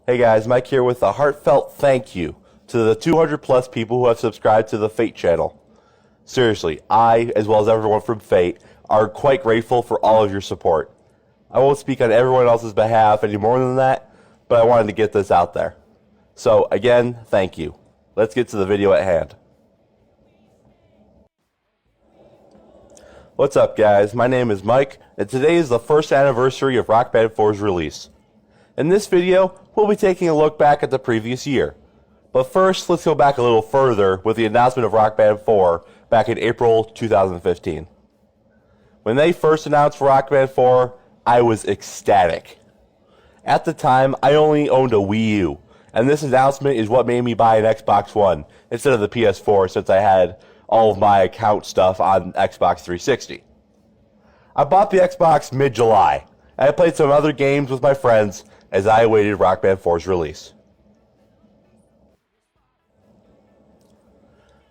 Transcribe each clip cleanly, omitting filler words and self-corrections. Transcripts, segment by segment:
Hey guys, Mike here with a heartfelt thank you to the 200 plus people who have subscribed to the Fate channel. Seriously, I, as well as everyone from Fate, are quite grateful for all of your support. I won't speak on everyone else's behalf any more than that, but I wanted to get this out there. So again, thank you. Let's get to the video at hand. What's up guys, my name is Mike, and today is the first anniversary of Rock Band 4's release. In this video, we'll be taking a look back at the previous year. But first, let's go back a little further with the announcement of Rock Band 4 back in April 2015. When they first announced Rock Band 4, I was ecstatic. At the time, I only owned a Wii U, and this announcement is what made me buy an Xbox One instead of the PS4 since I had all of my account stuff on Xbox 360. I bought the Xbox mid-July, and I played some other games with my friends as I awaited Rock Band 4's release.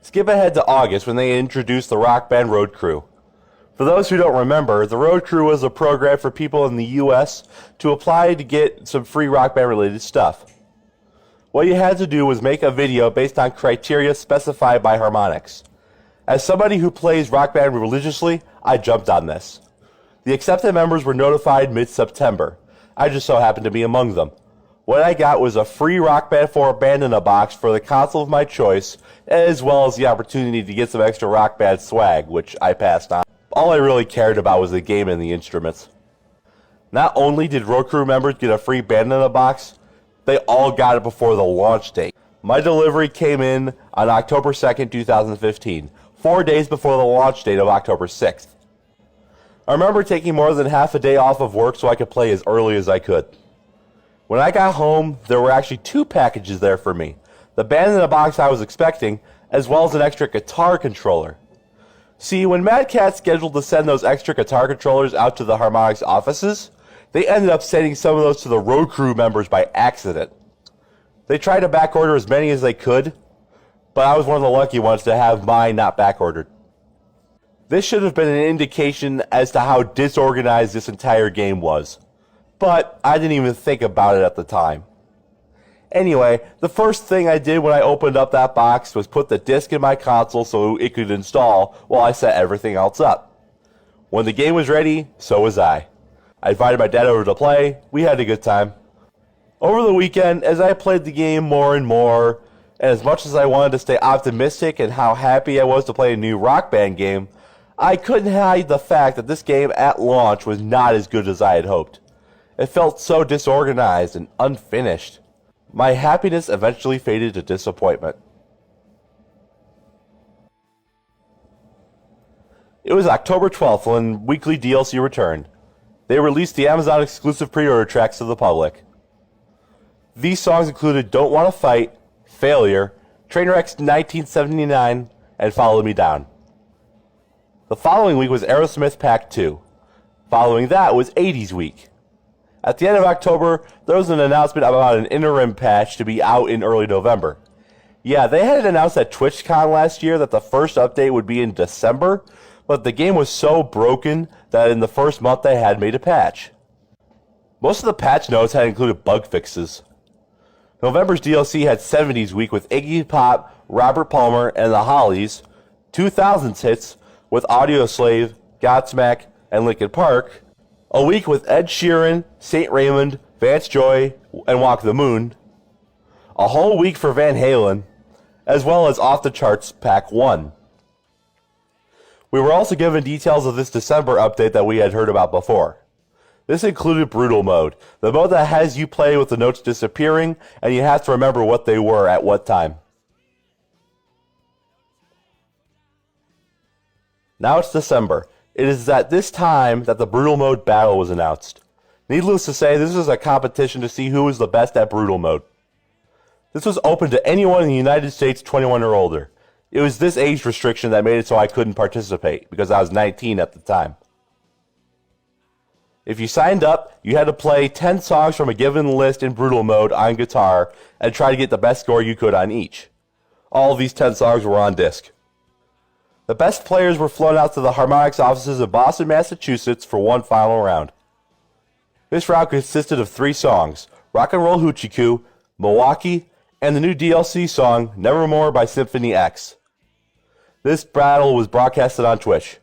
Skip ahead to August when they introduced the Rock Band Road Crew. For those who don't remember, the Road Crew was a program for people in the US to apply to get some free Rock Band related stuff. What you had to do was make a video based on criteria specified by Harmonix. As somebody who plays Rock Band religiously, I jumped on this. The accepted members were notified mid-September. I just so happened to be among them. What I got was a free Rock Band 4 Band-in-a Box for the console of my choice, as well as the opportunity to get some extra Rock Band swag, which I passed on. All I really cared about was the game and the instruments. Not only did Road Crew members get a free Band-in-a Box, they all got it before the launch date. My delivery came in on October 2nd, 2015, 4 days before the launch date of October 6th. I remember taking more than half a day off of work so I could play as early as I could. When I got home, there were actually 2 packages there for me. The Band-in-a Box I was expecting, as well as an extra guitar controller. See, when Mad Catz scheduled to send those extra guitar controllers out to the Harmonix offices, they ended up sending some of those to the Road Crew members by accident. They tried to backorder as many as they could, but I was one of the lucky ones to have mine not backordered. This should have been an indication as to how disorganized this entire game was, but I didn't even think about it at the time. Anyway, the first thing I did when I opened up that box was put the disc in my console so it could install while I set everything else up. When the game was ready, so was I. I invited my dad over to play. We had a good time. Over the weekend, as I played the game more and more, and as much as I wanted to stay optimistic and how happy I was to play a new Rock Band game, I couldn't hide the fact that this game at launch was not as good as I had hoped. It felt so disorganized and unfinished. My happiness eventually faded to disappointment. It was October 12th when weekly DLC returned. They released the Amazon exclusive pre-order tracks to the public. These songs included Don't Wanna Fight, Failure, Trainwreck's 1979, and Follow Me Down. The following week was Aerosmith Pack 2. Following that was 80s Week. At the end of October, there was an announcement about an interim patch to be out in early November. Yeah, they had announced at TwitchCon last year that the first update would be in December, but the game was so broken that in the first month they had made a patch. Most of the patch notes had included bug fixes. November's DLC had 70s Week with Iggy Pop, Robert Palmer, and the Hollies, 2000s hits with Audioslave, Godsmack, and Linkin Park, a week with Ed Sheeran, St. Raymond, Vance Joy, and Walk the Moon, a whole week for Van Halen, as well as Off the Charts Pack 1. We were also given details of this December update that we had heard about before. This included Brutal Mode, the mode that has you play with the notes disappearing, and you have to remember what they were at what time. Now it's December. It is at this time that the Brutal Mode battle was announced. Needless to say, this was a competition to see who was the best at Brutal Mode. This was open to anyone in the United States 21 or older. It was this age restriction that made it so I couldn't participate, because I was 19 at the time. If you signed up, you had to play 10 songs from a given list in Brutal Mode on guitar, and try to get the best score you could on each. All of these 10 songs were on disc. The best players were flown out to the Harmonix offices in Boston, Massachusetts for one final round. This round consisted of 3 songs: Rock and Roll Hoochie Milwaukee, and the new DLC song Nevermore by Symphony X. This battle was broadcasted on Twitch.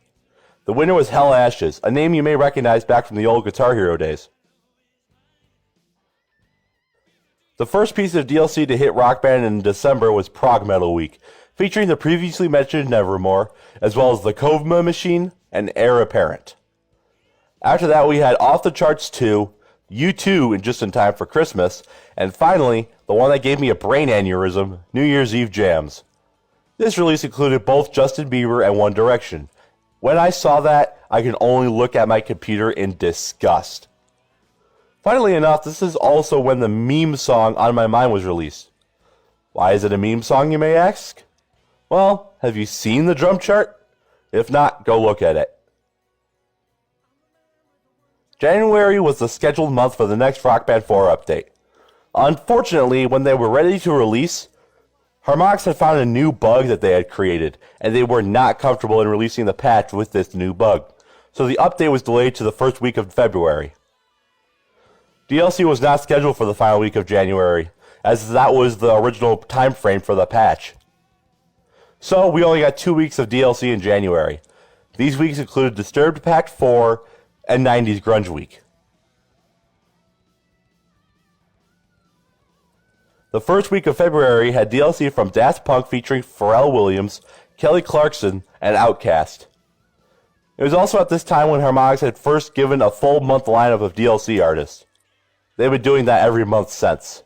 The winner was Hell Ashes, a name you may recognize back from the old Guitar Hero days. The first piece of DLC to hit Rock Band in December was Prog Metal Week, featuring the previously mentioned Nevermore, as well as the Kovma Machine and Heir Apparent. After that, we had Off the Charts 2, U2 just in time for Christmas, and finally, the one that gave me a brain aneurysm, New Year's Eve Jams. This release included both Justin Bieber and One Direction. When I saw that, I could only look at my computer in disgust. Funnily enough, this is also when the meme song On My Mind was released. Why is it a meme song, you may ask? Well, have you seen the drum chart? If not, go look at it. January was the scheduled month for the next Rock Band 4 update. Unfortunately, when they were ready to release, Harmonix had found a new bug that they had created, and they were not comfortable in releasing the patch with this new bug. So the update was delayed to the first week of February. DLC was not scheduled for the final week of January, as that was the original time frame for the patch. So we only got 2 weeks of DLC in January. These weeks included Disturbed Pack 4 and 90s Grunge Week. The first week of February had DLC from Daft Punk featuring Pharrell Williams, Kelly Clarkson, and Outkast. It was also at this time when Harmonix had first given a full month lineup of DLC artists. They've been doing that every month since.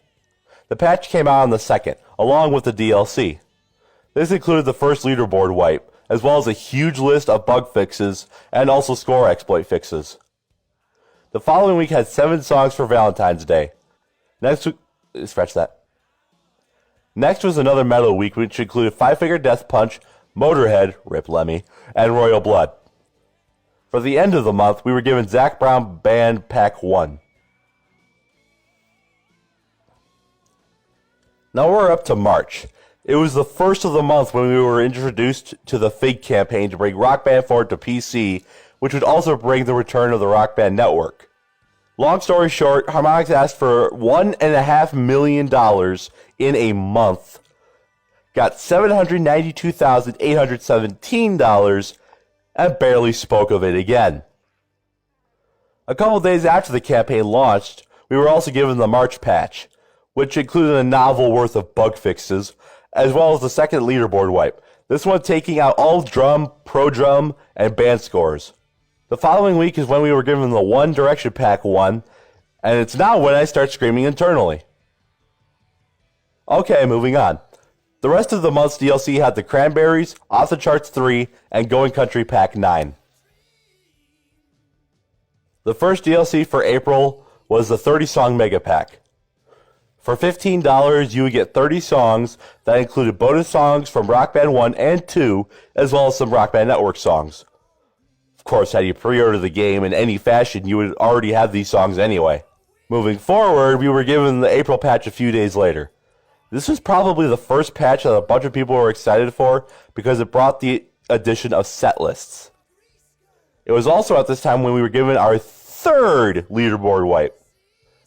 The patch came out on the 2nd, along with the DLC. This included the first leaderboard wipe, as well as a huge list of bug fixes and also score exploit fixes. The following week had 7 songs for Valentine's Day. Next was another metal week, which included Five Finger Death Punch, Motorhead, Rip Lemmy, and Royal Blood. For the end of the month, we were given Zac Brown Band Pack 1. Now we're up to March. It was the first of the month when we were introduced to the Fig campaign to bring Rock Band 4 to PC, which would also bring the return of the Rock Band Network. Long story short, Harmonix asked for $1.5 million in a month, got $792,817, and barely spoke of it again. A couple days after the campaign launched, we were also given the March patch, which included a novel worth of bug fixes, as well as the second leaderboard wipe, this one taking out all drum, pro drum, and band scores. The following week is when we were given the One Direction Pack 1, and it's now when I start screaming internally. Okay, moving on. The rest of the month's DLC had the Cranberries, Off the Charts 3, and Going Country Pack 9. The first DLC for April was the 30-song Mega Pack. For $15, you would get 30 songs that included bonus songs from Rock Band 1 and 2, as well as some Rock Band Network songs. Of course, had you pre-ordered the game in any fashion, you would already have these songs anyway. Moving forward, we were given the April patch a few days later. This was probably the first patch that a bunch of people were excited for because it brought the addition of set lists. It was also at this time when we were given our third leaderboard wipe.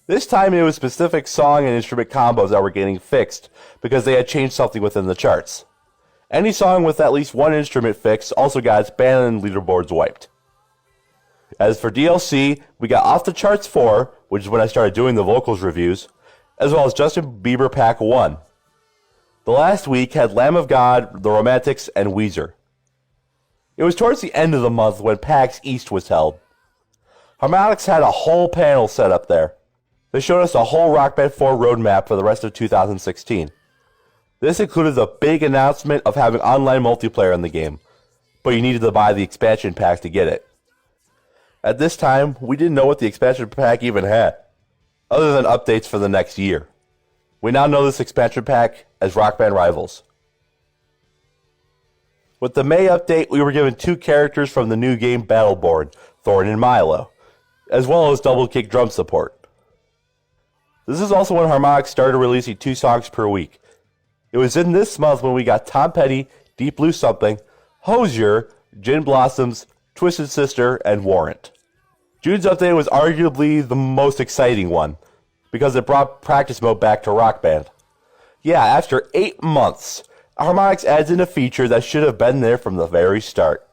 This time it was specific song and instrument combos that were getting fixed because they had changed something within the charts. Any song with at least one instrument fixed also got its band and leaderboards wiped. As for DLC, we got Off the Charts 4, which is when I started doing the vocals reviews, as well as Justin Bieber Pack 1. The last week had Lamb of God, The Romantics, and Weezer. It was towards the end of the month when PAX East was held. Harmonix had a whole panel set up there. They showed us a whole Rock Band 4 roadmap for the rest of 2016. This included the big announcement of having online multiplayer in the game, but you needed to buy the expansion pack to get it. At this time, we didn't know what the expansion pack even had, other than updates for the next year. We now know this expansion pack as Rock Band Rivals. With the May update, we were given 2 characters from the new game Battleborn, Thorn and Milo, as well as double kick drum support. This is also when Harmonix started releasing 2 songs per week. It was in this month when we got Tom Petty, Deep Blue Something, Hosier, Gin Blossoms, Twisted Sister, and Warrant. June's update was arguably the most exciting one. because it brought practice mode back to Rock Band. Yeah, after 8 months, Harmonix adds in a feature that should have been there from the very start.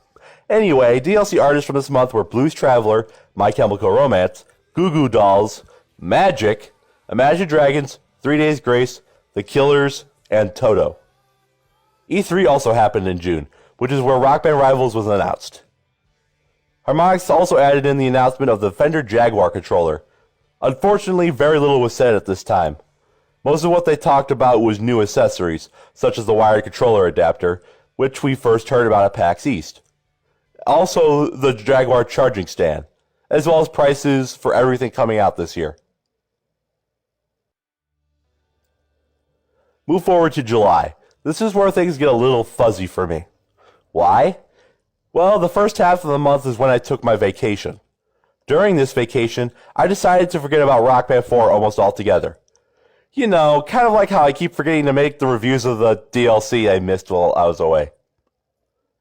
Anyway, DLC artists from this month were Blues Traveler, My Chemical Romance, Goo Goo Dolls, Magic, Imagine Dragons, 3 Days Grace, The Killers, and Toto. E3 also happened in June, which is where Rock Band Rivals was announced. Harmonix also added in the announcement of the Fender Jaguar controller. Unfortunately, very little was said at this time. Most of what they talked about was new accessories, such as the wired controller adapter, which we first heard about at PAX East. Also, the Jaguar charging stand, as well as prices for everything coming out this year. Move forward to July. This is where things get a little fuzzy for me. Why? Well, the first half of the month is when I took my vacation. During this vacation, I decided to forget about Rock Band 4 almost altogether. You know, kind of like how I keep forgetting to make the reviews of the DLC I missed while I was away.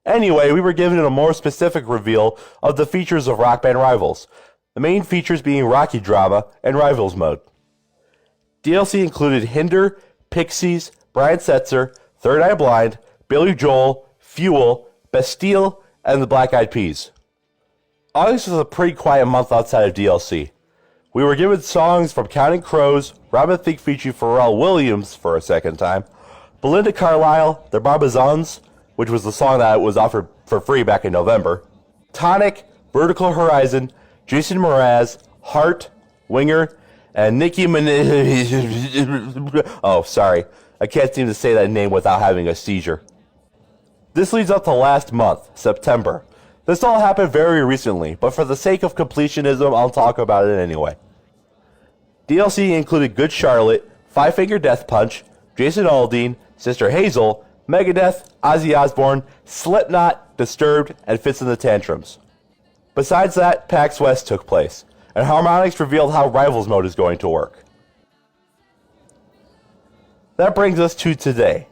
Anyway, we were given a more specific reveal of the features of Rock Band Rivals, the main features being Rocky Drama and Rivals Mode. DLC included Hinder, Pixies, Brian Setzer, Third Eye Blind, Billy Joel, Fuel, Bastille, and the Black Eyed Peas. August was a pretty quiet month outside of DLC. We were given songs from Counting Crows, Robin Thicke featuring Pharrell Williams for a second time, Belinda Carlisle, The Barbizons, which was the song that was offered for free back in November, Tonic, Vertical Horizon, Jason Mraz, Heart, Winger, and Nicki Minaj. Oh, sorry. I can't seem to say that name without having a seizure. This leads up to last month, September. This all happened very recently, but for the sake of completionism, I'll talk about it anyway. DLC included Good Charlotte, Five Finger Death Punch, Jason Aldean, Sister Hazel, Megadeth, Ozzy Osbourne, Slipknot, Disturbed, and Fits in the Tantrums. Besides that, PAX West took place, and Harmonix revealed how Rivals Mode is going to work. That brings us to today.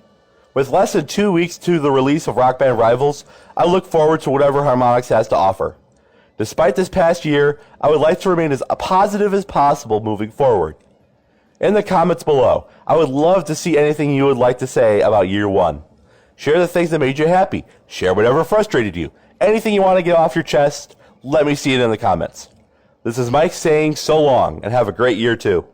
With less than 2 weeks to the release of Rock Band Rivals, I look forward to whatever Harmonix has to offer. Despite this past year, I would like to remain as positive as possible moving forward. In the comments below, I would love to see anything you would like to say about year one. Share the things that made you happy. Share whatever frustrated you. Anything you want to get off your chest, let me see it in the comments. This is Mike saying so long, and have a great year too.